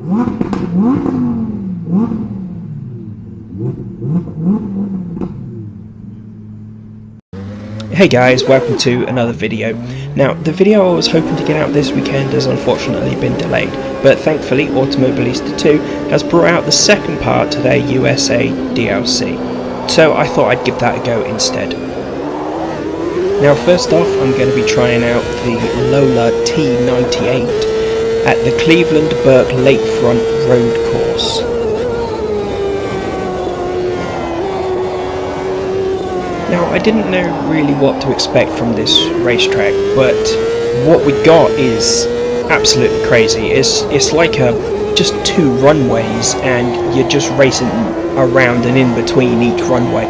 Hey guys, welcome to another video. Now, the video I was hoping to get out this weekend has unfortunately been delayed, but thankfully Automobilista 2 has brought out the second part to their USA DLC, so I thought I'd give that a go instead. Now first off, I'm going to be trying out the Lola T98 at the Cleveland-Burke Lakefront Road Course. Now, I didn't know really what to expect from this racetrack, but what we got is absolutely crazy. It's like just two runways, and you're just racing around and in between each runway.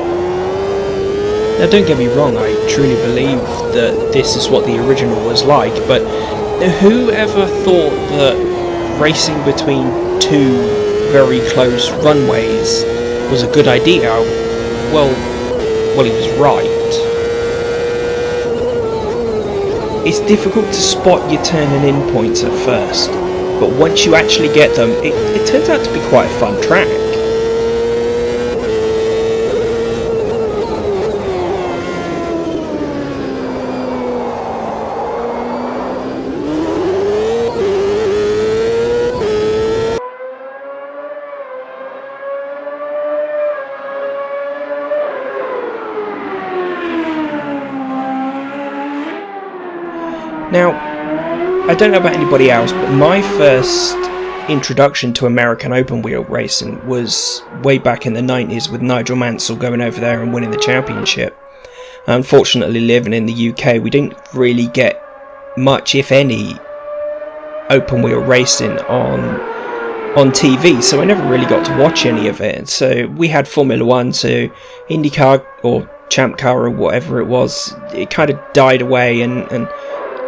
Now, don't get me wrong, I truly believe that this is what the original was like, but whoever thought that racing between two very close runways was a good idea? Well, he was right. It's difficult to spot your turning in points at first, but once you actually get them, it turns out to be quite a fun track. Now, I don't know about anybody else, but my first introduction to American open wheel racing was way back in the 90s with Nigel Mansell going over there and winning the championship. Unfortunately, living in the UK, we didn't really get much, if any, open wheel racing on TV, so I never really got to watch any of it. So we had Formula 1, so IndyCar or Champ Car or whatever it was, it kind of died away and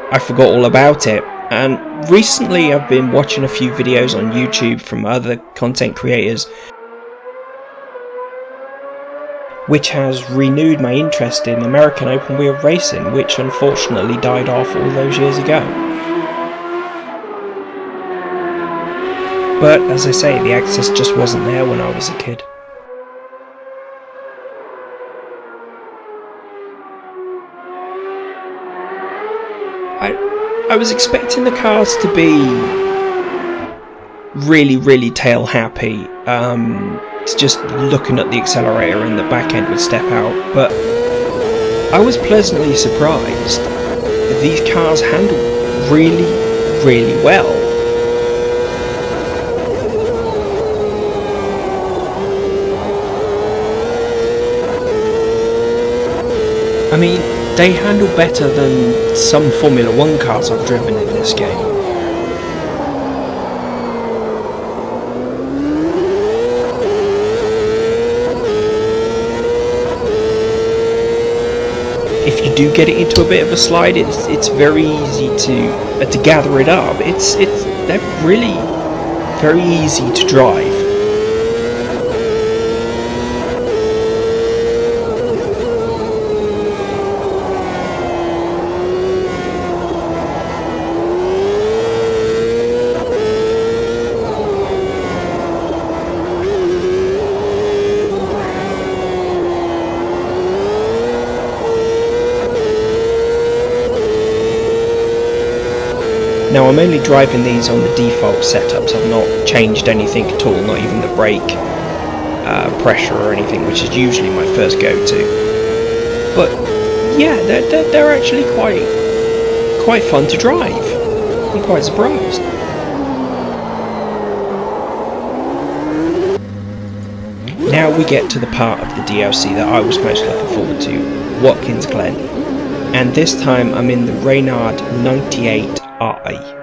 I forgot all about it. And recently I've been watching a few videos on YouTube from other content creators, which has renewed my interest in American open wheel racing, which unfortunately died off all those years ago. But as I say, the access just wasn't there when I was a kid. I was expecting the cars to be really tail happy. It's just looking at the accelerator and the back end would step out, but I was pleasantly surprised. These cars handle really well. I mean, they handle better than some Formula 1 cars I've driven in this game. If you do get it into a bit of a slide, it's very easy to gather it up. They're really very easy to drive. Now I'm only driving these on the default setups, I've not changed anything at all, not even the brake pressure or anything, which is usually my first go-to. But yeah, they're actually quite fun to drive. I'm quite surprised. Now we get to the part of the DLC that I was most looking forward to, Watkins Glen. And this time I'm in the Reynard 98i.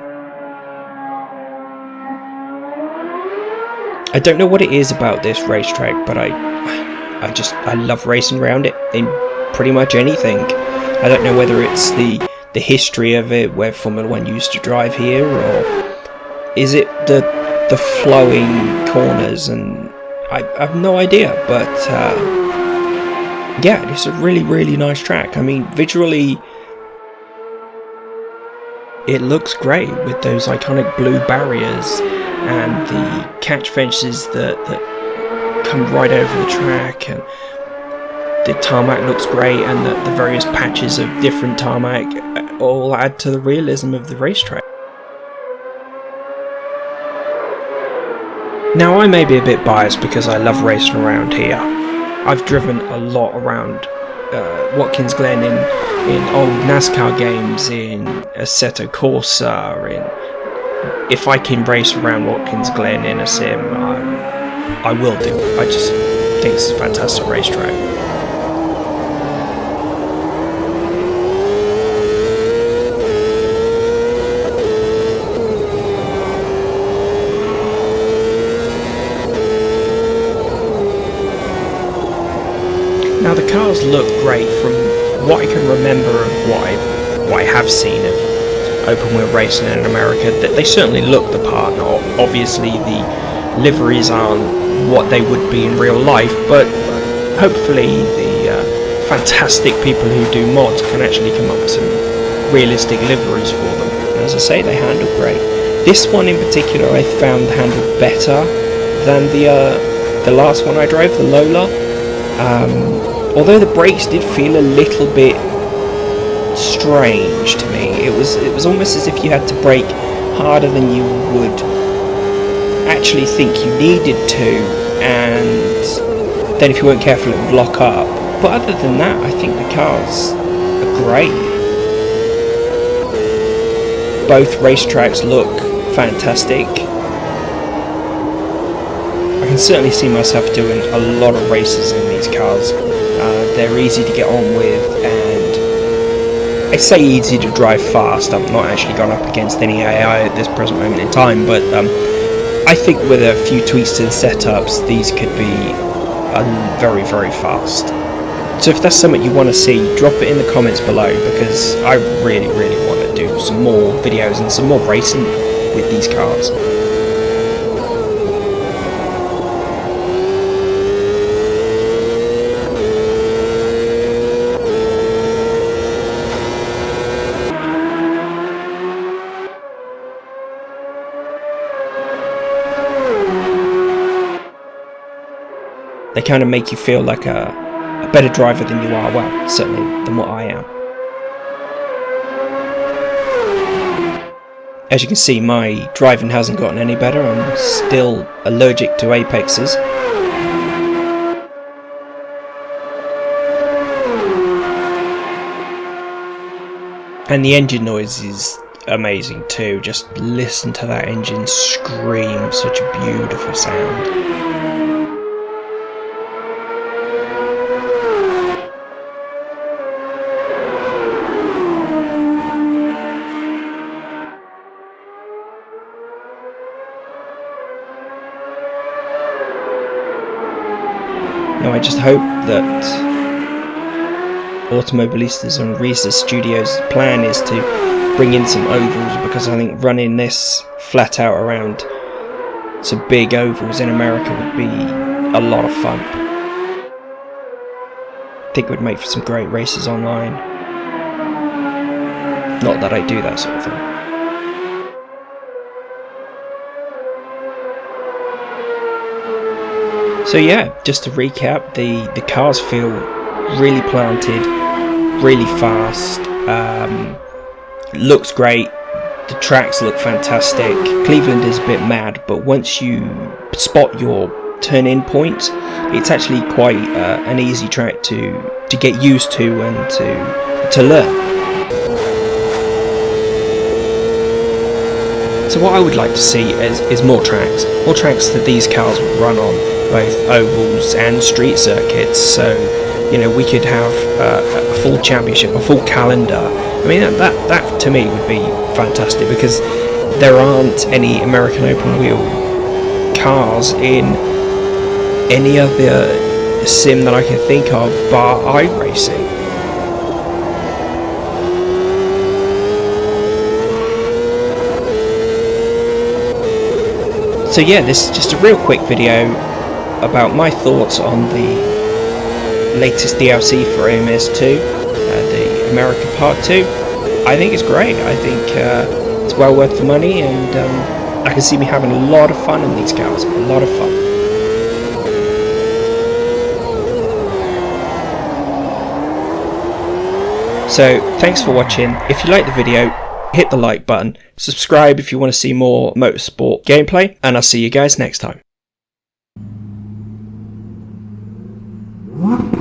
I don't know what it is about this racetrack, but I love racing around it in pretty much anything. I don't know whether it's the history of it, where Formula 1 used to drive here, or is it the flowing corners, and I have no idea, but yeah, it's a really nice track. I mean, visually it looks great with those iconic blue barriers and the catch fences that come right over the track, and the tarmac looks great, and the various patches of different tarmac all add to the realism of the racetrack. Now, I may be a bit biased because I love racing around here. I've driven a lot around Watkins Glen in old NASCAR games, in Assetto Corsa, if I can race around Watkins Glen in a sim, I will do. I just think it's a fantastic racetrack. Now, the cars look great from what I can remember of what I have seen of open wheel racing in America. They certainly look the part. Obviously, the liveries aren't what they would be in real life, but hopefully the fantastic people who do mods can actually come up with some realistic liveries for them. And as I say, they handle great. This one in particular I found handled better than the last one I drove, the Lola. Although the brakes did feel a little bit strange to me. It was almost as if you had to brake harder than you would actually think you needed to, and then if you weren't careful it would lock up. But other than that, I think the cars are great. Both racetracks look fantastic. I can certainly see myself doing a lot of races in these cars. They're easy to get on with, and I say easy to drive fast. I've not actually gone up against any AI at this present moment in time, but I think with a few tweaks to the setups, these could be very, very fast. So if that's something you want to see, drop it in the comments below, because I really, really want to do some more videos and some more racing with these cars. They kind of make you feel like a better driver than you are, well, certainly than what I am. As you can see, my driving hasn't gotten any better. I'm still allergic to apexes. And the engine noise is amazing too. Just listen to that engine scream, such a beautiful sound. Now, I just hope that Automobilistas and AMS2 Studios' plan is to bring in some ovals, because I think running this flat out around some big ovals in America would be a lot of fun. I think it would make for some great races online. Not that I do that sort of thing. So yeah, just to recap, the cars feel really planted, really fast, looks great, the tracks look fantastic. Cleveland is a bit mad, but once you spot your turn-in point, it's actually quite an easy track to get used to and to learn. So what I would like to see is more tracks that these cars would run on, both ovals and street circuits. So, you know, we could have a full championship, a full calendar. I mean, that to me would be fantastic, because there aren't any American open wheel cars in any other sim that I can think of bar iRacing. So yeah, this is just a real quick video about my thoughts on the latest DLC for AMS2, the America Part 2. I think it's great. I think it's well worth the money, and I can see me having a lot of fun in these cars, a lot of fun. So thanks for watching. If you like the video, hit the like button, subscribe if you want to see more motorsport gameplay, and I'll see you guys next time. What?